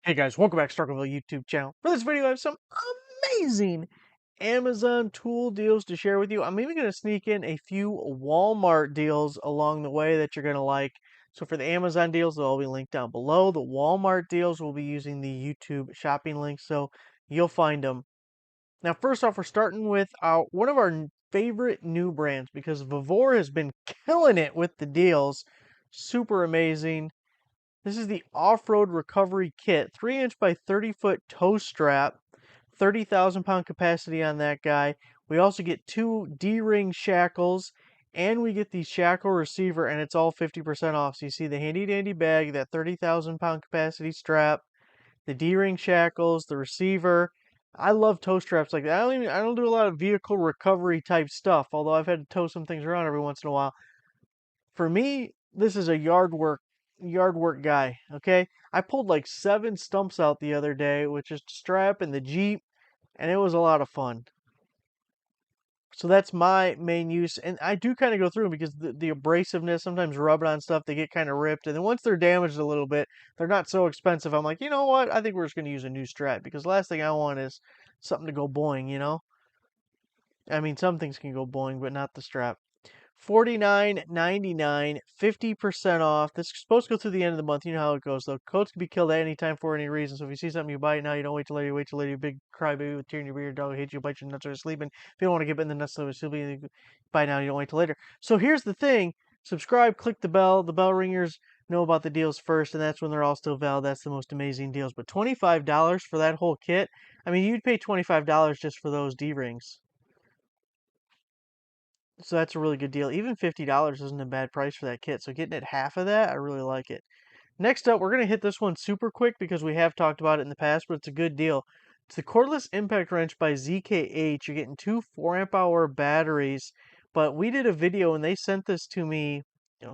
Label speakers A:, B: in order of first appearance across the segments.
A: Hey guys, welcome back to Starkville YouTube channel. For this video, I have some amazing Amazon tool deals to share with you. I'm even going to sneak in a few Walmart deals along the way that you're going to like. So for the Amazon deals, they'll all be linked down below. The Walmart deals will be using the YouTube shopping link, so you'll find them. Now, first off, we're starting with one of our favorite new brands because Vivor has been killing it with the deals. Super amazing. This is the Off-Road Recovery Kit, 3-inch by 30-foot tow strap, 30,000 pound capacity on that guy. We also get 2 D-ring shackles, and we get the shackle receiver, and it's all 50% off. So you see the handy dandy bag, that 30,000 pound capacity strap, the D-ring shackles, the receiver. I love tow straps like that. I don't do a lot of vehicle recovery type stuff, although I've had to tow some things around every once in a while. For me, this is a yard work guy, okay? I pulled like 7 stumps out the other day with just a strap and the Jeep, and it was a lot of fun. So that's my main use, and I do kind of go through them because the abrasiveness, sometimes rubbing on stuff, they get kind of ripped, and then once they're damaged a little bit, they're not so expensive. I'm like, you know what? I think we're just going to use a new strap because the last thing I want is something to go boing, you know? I mean, some things can go boing, but not the strap. 49.99, 50% off. This is supposed to go through the end of the month. You know how it goes, though. Codes can be killed at any time for any reason. So if you see something, you buy it now. You don't wait till later. You wait till later. You big crybaby with tear in your beard. Dog hates you. Bite your nuts or sleeping. If you don't want to get in the nuts, so sleeping, buy now. You don't wait till later. So here's the thing: subscribe, click the bell. The bell ringers know about the deals first, and that's when they're all still valid. That's the most amazing deals. But $25 for that whole kit. I mean, you'd pay $25 just for those D rings. So that's a really good deal. Even $50 isn't a bad price for that kit. So getting it half of that, I really like it. Next up, we're going to hit this one super quick because we have talked about it in the past, but it's a good deal. It's the cordless impact wrench by ZKH. You're getting 2 4-amp hour batteries, but we did a video and they sent this to me,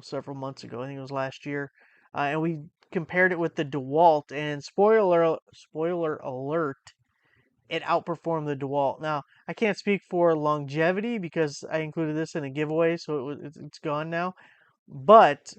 A: several months ago. I think it was last year, and we compared it with the DeWalt. And spoiler alert, it outperformed the DeWalt. Now, I can't speak for longevity because I included this in a giveaway, so it's gone now. But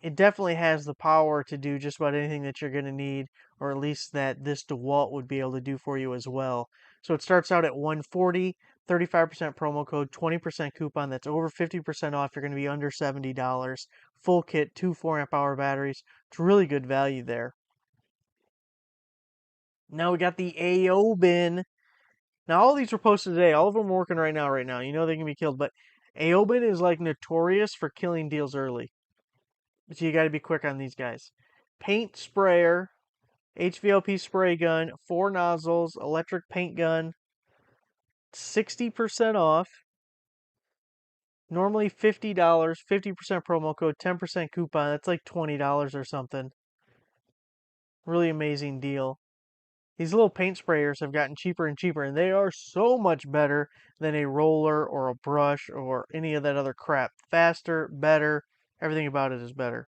A: it definitely has the power to do just about anything that you're going to need, or at least that this DeWalt would be able to do for you as well. So it starts out at 140, 35% promo code, 20% coupon. That's over 50% off. You're going to be under $70. Full kit, 2 4-amp hour batteries. It's really good value there. Now we got the AO bin. Now, all these were posted today. All of them are working right now. Right now, you know they can be killed, but Aoben is like notorious for killing deals early. So you got to be quick on these guys. Paint sprayer, HVLP spray gun, 4 nozzles, electric paint gun, 60% off. Normally $50, 50% promo code, 10% coupon. That's like $20 or something. Really amazing deal. These little paint sprayers have gotten cheaper and cheaper, and they are so much better than a roller or a brush or any of that other crap. Faster, better, everything about it is better.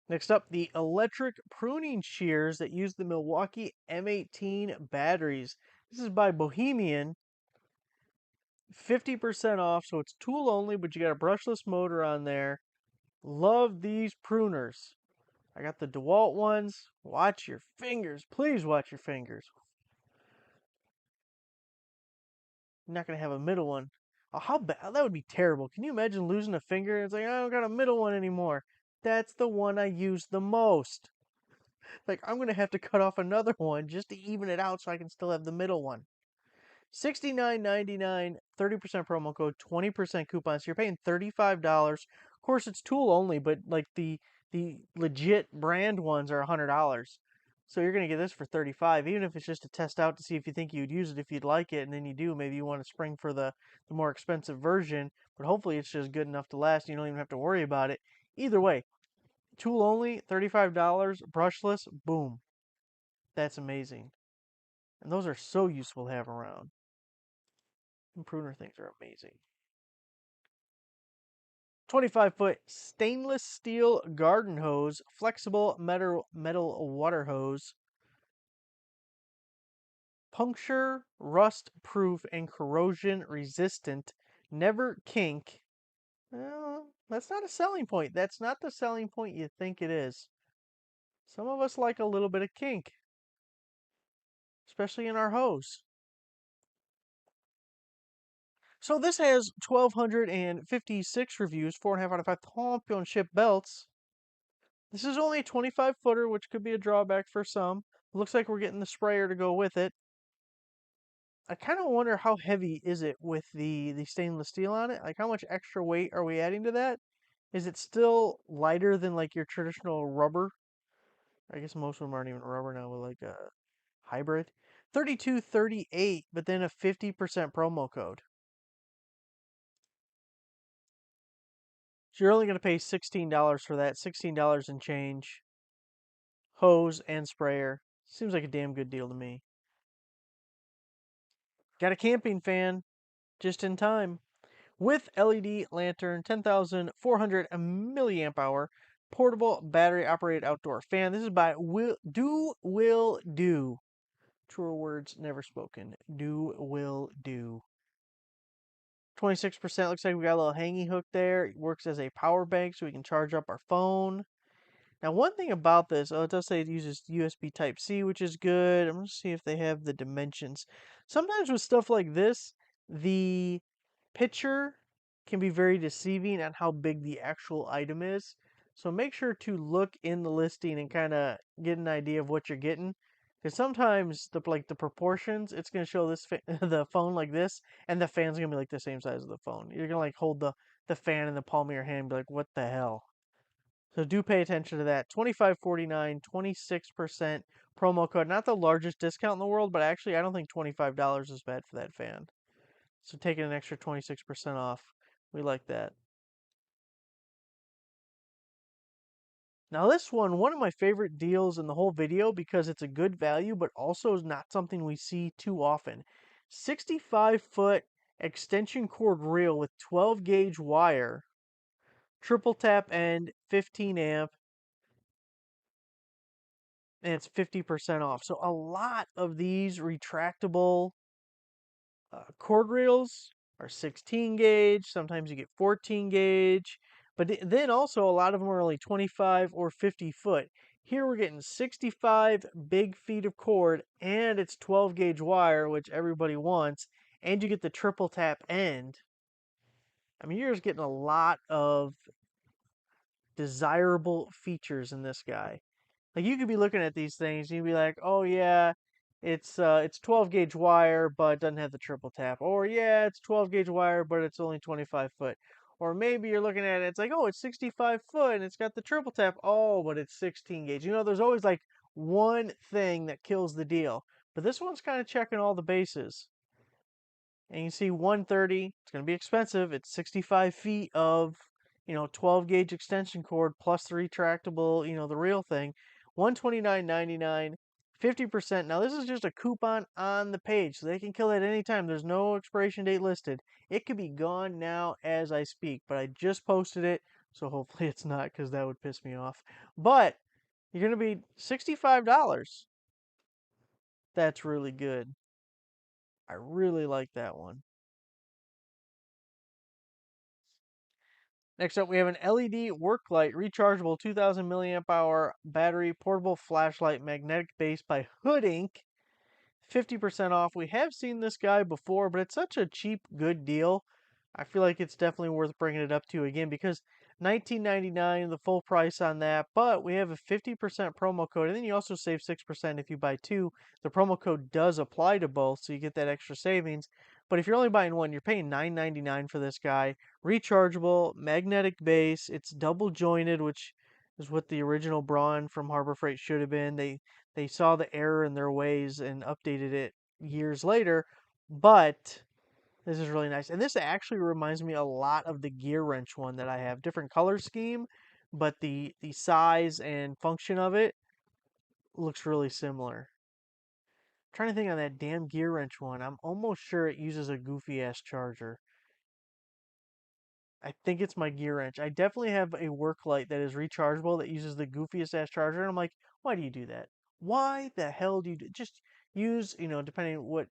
A: Next up, the electric pruning shears that use the Milwaukee M18 batteries. This is by Bohemian. 50% off, so it's tool only, but you got a brushless motor on there. Love these pruners. I got the DeWalt ones. Watch your fingers. Please watch your fingers. You're not going to have a middle one. Oh, how bad? That would be terrible. Can you imagine losing a finger? It's like, I don't got a middle one anymore. That's the one I use the most. Like, I'm going to have to cut off another one just to even it out so I can still have the middle one. $69.99, 30% promo code, 20% coupon. So you're paying $35. Of course, it's tool only, but like the legit brand ones are $100. So you're going to get this for 35, even if it's just to test out to see if you think you'd use it, if you'd like it, and then you do. Maybe you want to spring for the more expensive version, but hopefully it's just good enough to last. You don't even have to worry about it. Either way, tool only, $35, brushless, boom. That's amazing. And those are so useful to have around. And pruner things are amazing. 25-foot stainless steel garden hose, flexible metal water hose, puncture, rust proof, and corrosion resistant, never kink. Well, that's not a selling point. That's not the selling point you think it is. Some of us like a little bit of kink, especially in our hose. So this has 1,256 reviews, 4.5 out of 5 championship belts. This is only a 25 footer, which could be a drawback for some. Looks like we're getting the sprayer to go with it. I kind of wonder how heavy is it with the stainless steel on it? Like how much extra weight are we adding to that? Is it still lighter than like your traditional rubber? I guess most of them aren't even rubber now with like a hybrid. 3238, but then a 50% promo code. So you're only going to pay $16 for that, $16 and change. Hose and sprayer. Seems like a damn good deal to me. Got a camping fan just in time with LED lantern, 10,400 milliamp hour, portable battery operated outdoor fan. This is by Will Do. Truer words never spoken. Will Do. 26% looks like we got a little hanging hook there. It works as a power bank so we can charge up our phone. Now, one thing about this, oh, it does say it uses USB Type-C, which is good. I'm going to see if they have the dimensions. Sometimes with stuff like this, the picture can be very deceiving on how big the actual item is. So make sure to look in the listing and kind of get an idea of what you're getting. Because sometimes the proportions, it's going to show this the phone like this, and the fan's going to be like the same size as the phone. You're going to like hold the fan in the palm of your hand and be like, what the hell? So do pay attention to that. 25.49, 26% promo code. Not the largest discount in the world, but actually I don't think $25 is bad for that fan. So taking an extra 26% off. We like that. Now this one of my favorite deals in the whole video because it's a good value, but also is not something we see too often. 65-foot extension cord reel with 12 gauge wire, triple tap end, 15 amp, and it's 50% off. So a lot of these retractable cord reels are 16 gauge. Sometimes you get 14 gauge. But then also a lot of them are only 25 or 50 foot. Here we're getting 65 big feet of cord and it's 12 gauge wire, which everybody wants. And you get the triple tap end. I mean, you're just getting a lot of desirable features in this guy. Like you could be looking at these things and you'd be like, "Oh yeah, it's 12 gauge wire but it doesn't have the triple tap." Or yeah, it's 12 gauge wire but it's only 25 foot. Or maybe you're looking at it, it's like, "Oh, it's 65 foot and it's got the triple tap." Oh, but it's 16 gauge. There's always like one thing that kills the deal. But this one's kind of checking all the bases. And you see 130, it's going to be expensive. It's 65 feet of, 12 gauge extension cord plus the retractable, the real thing. 129.99, 50%. Now this is just a coupon on the page, so they can kill it at any time. There's no expiration date listed. It could be gone now as I speak, but I just posted it, so hopefully it's not because that would piss me off. But you're going to be $65. That's really good. I really like that one. Next up, we have an LED work light, rechargeable 2,000 milliamp hour battery, portable flashlight, magnetic base by Hood Inc. 50% off. We have seen this guy before, but it's such a cheap, good deal. I feel like it's definitely worth bringing it up to again because $19.99, the full price on that, but we have a 50% promo code, and then you also save 6% if you buy two. The promo code does apply to both, so you get that extra savings. But if you're only buying one, you're paying $9.99 for this guy. Rechargeable, magnetic base, it's double jointed, which is what the original Braun from Harbor Freight should have been. They saw the error in their ways and updated it years later, but this is really nice. And this actually reminds me a lot of the gear wrench one that I have. Different color scheme, but the size and function of it looks really similar. I'm trying to think on that damn gear wrench one. I'm almost sure it uses a goofy ass charger. I think it's my gear wrench. I definitely have a work light that is rechargeable that uses the goofiest ass charger. And I'm like, why do you do that? Why the hell do you just use, depending on what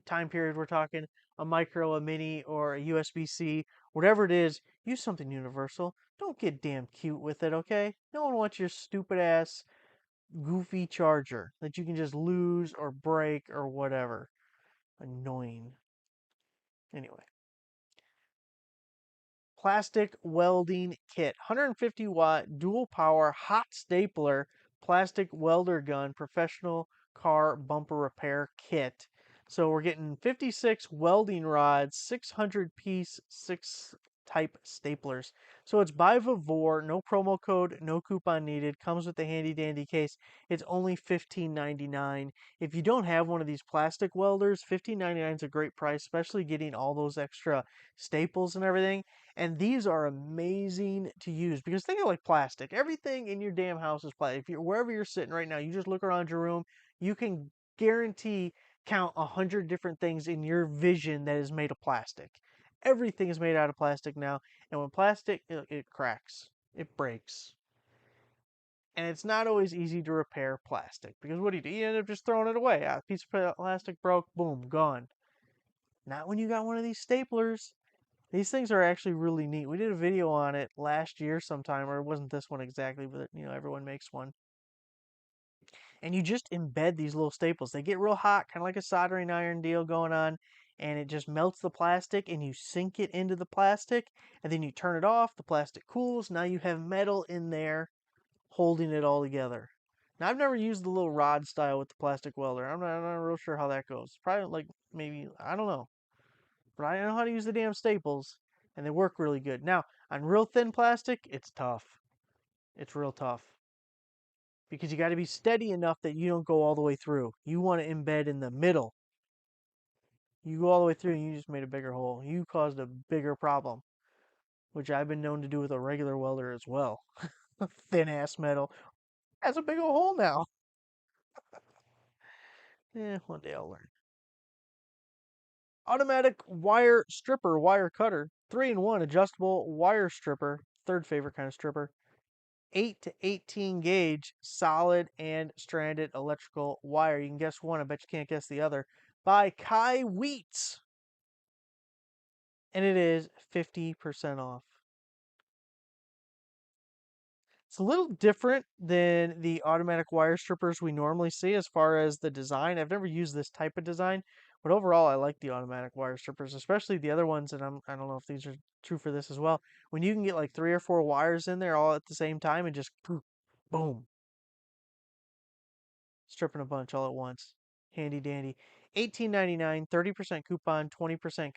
A: time period we're talking, a micro, a mini, or a USB-C, whatever it is, use something universal. Don't get damn cute with it, okay? No one wants your stupid ass goofy charger that you can just lose or break or whatever. Annoying. Anyway, plastic welding kit, 150-watt dual power hot stapler plastic welder gun professional car bumper repair kit. So we're getting 56 welding rods, 600 piece, 6 type staplers. So it's by Vavor, no promo code, no coupon needed. Comes with the handy dandy case. It's only $15.99. If you don't have one of these plastic welders, $15.99 is a great price, especially getting all those extra staples and everything. And these are amazing to use because think of like plastic. Everything in your damn house is plastic. If you're wherever you're sitting right now, you just look around your room, you can guarantee count 100 different things in your vision that is made of plastic. Everything is made out of plastic now, and when plastic, it cracks, it breaks, and it's not always easy to repair plastic because what do? You end up just throwing it away. A piece of plastic broke, boom, gone. Not when you got one of these staplers. These things are actually really neat. We did a video on it last year sometime, or it wasn't this one exactly, but everyone makes one. And you just embed these little staples. They get real hot, kind of like a soldering iron deal going on, and it just melts the plastic and you sink it into the plastic, and then you turn it off, the plastic cools, now you have metal in there holding it all together. Now I've never used the little rod style with the plastic welder. I'm not real sure how that goes. Probably like maybe I don't know. But I know how to use the damn staples, and they work really good. Now, on real thin plastic, it's tough. It's real tough because you got to be steady enough that you don't go all the way through. You want to embed in the middle. You go all the way through and you just made a bigger hole. You caused a bigger problem, which I've been known to do with a regular welder as well. Thin ass metal has a big old hole now. One day I'll learn. Automatic wire stripper, wire cutter, 3-in-1 adjustable wire stripper, third favorite kind of stripper. 8 to 18 gauge solid and stranded electrical wire. You can guess one, I bet you can't guess the other. By Kai Wheats. And it is 50% off. It's a little different than the automatic wire strippers we normally see as far as the design. I've never used this type of design, but overall I like the automatic wire strippers, especially the other ones, and I don't know if these are true for this as well. When you can get like 3 or 4 wires in there all at the same time and just boom, stripping a bunch all at once. Handy dandy. $18.99, 30% coupon, 20%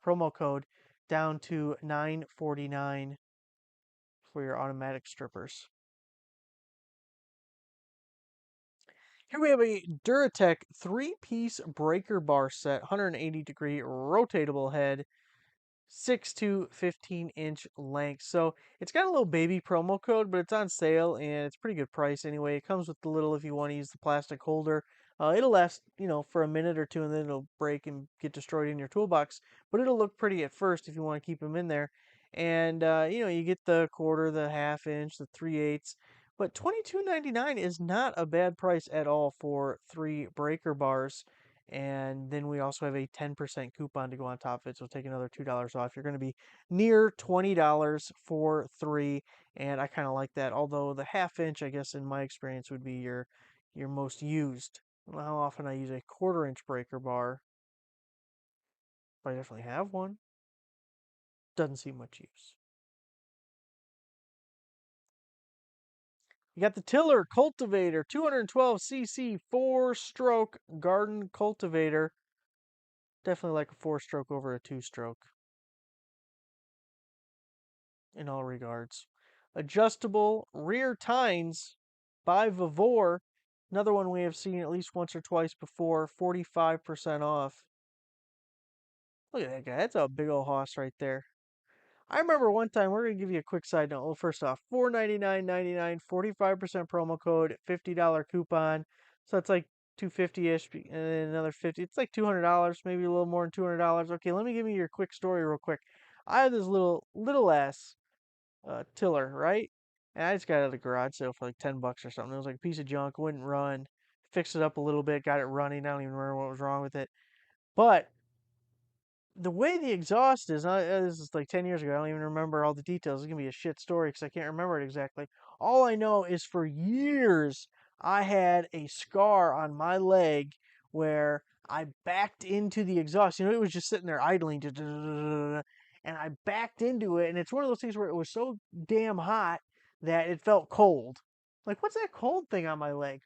A: promo code, down to $9.49 for your automatic strippers. Here we have a Duratec 3-piece breaker bar set, 180-degree rotatable head, 6 to 15-inch length. So it's got a little baby promo code, but it's on sale and it's pretty good price anyway. It comes with the little if you want to use the plastic holder. It'll last, for a minute or two and then it'll break and get destroyed in your toolbox. But it'll look pretty at first if you want to keep them in there. And, you get the quarter, the half-inch, the 3/8. But $22.99 is not a bad price at all for 3 breaker bars. And then we also have a 10% coupon to go on top of it. So take another $2 off. You're going to be near $20 for 3. And I kind of like that. Although the half-inch, I guess, in my experience, would be your most used. I don't know how often I use a quarter-inch breaker bar, but I definitely have one. Doesn't see much use. You got the Tiller Cultivator, 212cc 4-stroke garden cultivator. Definitely like a 4-stroke over a 2-stroke in all regards. Adjustable rear tines by Vavor. Another one we have seen at least once or twice before, 45% off. Look at that guy. That's a big old hoss right there. I remember one time, we're going to give you a quick side note. Well, first off, $499.99, 45% promo code, $50 coupon. So it's like $250-ish and then another 50. It's like $200, maybe a little more than $200. Okay, let me give you your quick story real quick. I have this little ass tiller, right? And I just got it at the garage sale for like 10 bucks or something. It was like a piece of junk, wouldn't run. Fixed it up a little bit, got it running. I don't even remember what was wrong with it. But the way the exhaust is, this is like 10 years ago. I don't even remember all the details. It's going to be a shit story because I can't remember it exactly. All I know is for years, I had a scar on my leg where I backed into the exhaust. It was just sitting there idling, and I backed into it. And it's one of those things where it was so damn hot that it felt cold. Like, what's that cold thing on my leg?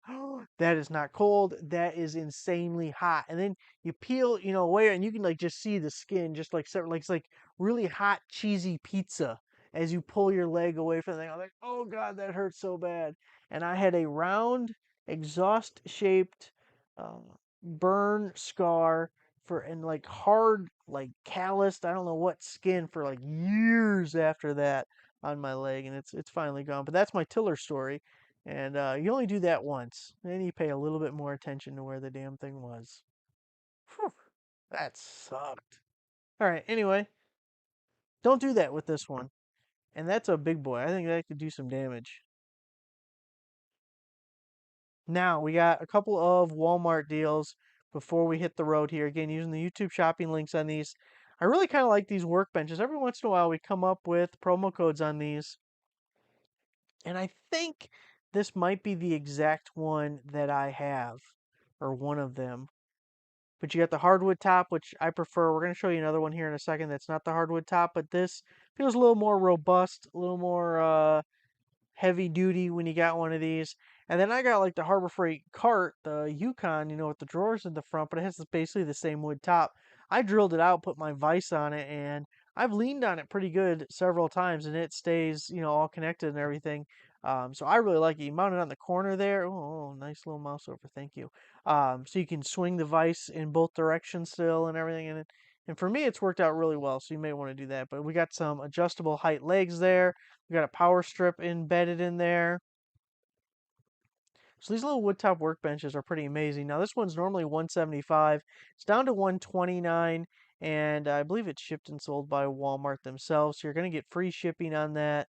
A: That is not cold. That is insanely hot. And then you peel, away, and you can like just see the skin, just like it's like really hot, cheesy pizza as you pull your leg away from the thing. I'm like, oh God, that hurts so bad. And I had a round, exhaust shaped burn scar and like hard, like calloused, I don't know what skin for like years after that on my leg, and it's finally gone. But that's my tiller story. And you only do that once. Then you pay a little bit more attention to where the damn thing was. Whew, that sucked. All right, anyway, don't do that with this one. And that's a big boy. I think that could do some damage. Now, we got a couple of Walmart deals before we hit the road here. Again, using the YouTube shopping links on these. I really kind of like these workbenches. Every once in a while, we come up with promo codes on these. And I think this might be the exact one that I have, or one of them. But you got the hardwood top, which I prefer. We're going to show you another one here in a second that's not the hardwood top, but this feels a little more robust, a little more heavy duty when you got one of these. And then I got like the Harbor Freight cart, the Yukon, with the drawers in the front, but it has basically the same wood top. I drilled it out, put my vise on it, and I've leaned on it pretty good several times, and it stays, all connected and everything. So I really like it. You mount it on the corner there. Oh, nice little mouse over. Thank you. So you can swing the vise in both directions still and everything. And for me, it's worked out really well. So you may want to do that. But we got some adjustable height legs there. We got a power strip embedded in there. So these little woodtop workbenches are pretty amazing. Now this one's normally $175. It's down to $129, and I believe it's shipped and sold by Walmart themselves. So you're going to get free shipping on that,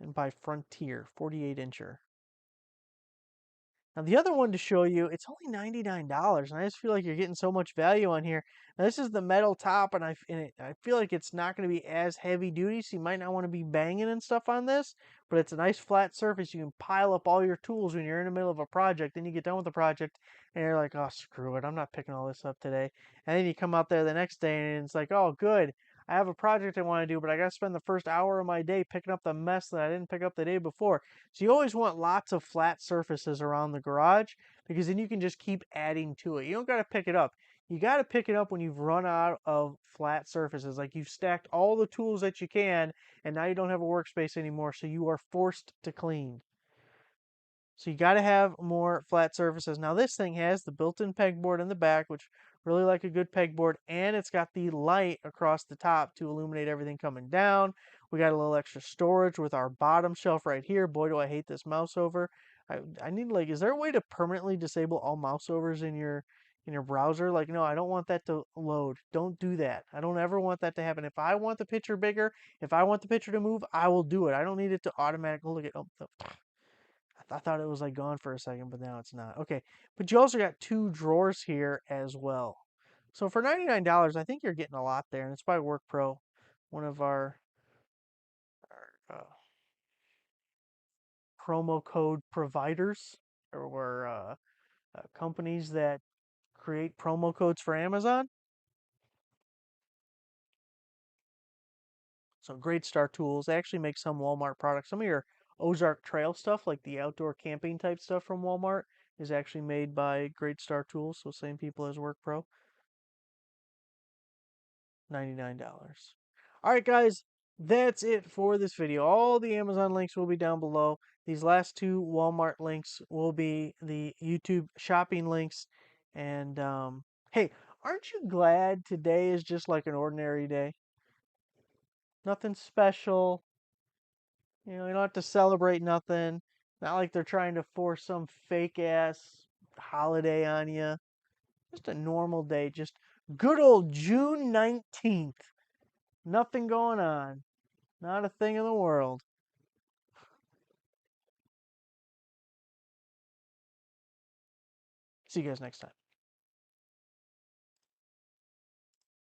A: and by Frontier, 48-incher. Now the other one to show you, it's only $99, and I just feel like you're getting so much value on here. Now this is the metal top, and I feel like it's not going to be as heavy duty, so you might not want to be banging and stuff on this, but it's a nice flat surface. You can pile up all your tools when you're in the middle of a project. Then you get done with the project, and you're like, oh, screw it, I'm not picking all this up today. And then you come out there the next day, and it's like, oh, good. I have a project I want to do, but I got to spend the first hour of my day picking up the mess that I didn't pick up the day before. So you always want lots of flat surfaces around the garage because then you can just keep adding to it. You don't got to pick it up. You got to pick it up when you've run out of flat surfaces. Like you've stacked all the tools that you can and now you don't have a workspace anymore, so you are forced to clean. So you got to have more flat surfaces. Now this thing has the built-in pegboard in the back, which really like a good pegboard, and it's got the light across the top to illuminate everything coming down. We got a little extra storage with our bottom shelf right here. Boy, do I hate this mouse over. I need like, is there a way to permanently disable all mouse overs in your browser? Like, no, I don't want that to load. Don't do that. I don't ever want that to happen. If I want the picture bigger, if I want the picture to move, I will do it. I don't need it to automatically look at. Oh, I thought it was like gone for a second, but now it's not. Okay, but you also got two drawers here as well. So for $99, I think you're getting a lot there, and it's by Work Pro, one of our promo code providers or companies that create promo codes for Amazon. So Great Star Tools. They actually make some Walmart products. Some of your Ozark Trail stuff, like the outdoor camping type stuff from Walmart, is actually made by Great Star Tools. So same people as Work Pro. $99. All right, guys, that's it for this video. All the Amazon links will be down below. These last two Walmart links will be the YouTube shopping links. And hey, aren't you glad today is just like an ordinary day? Nothing special. You don't have to celebrate nothing. Not like they're trying to force some fake ass holiday on you. Just a normal day. Just good old June 19th. Nothing going on. Not a thing in the world. See you guys next time.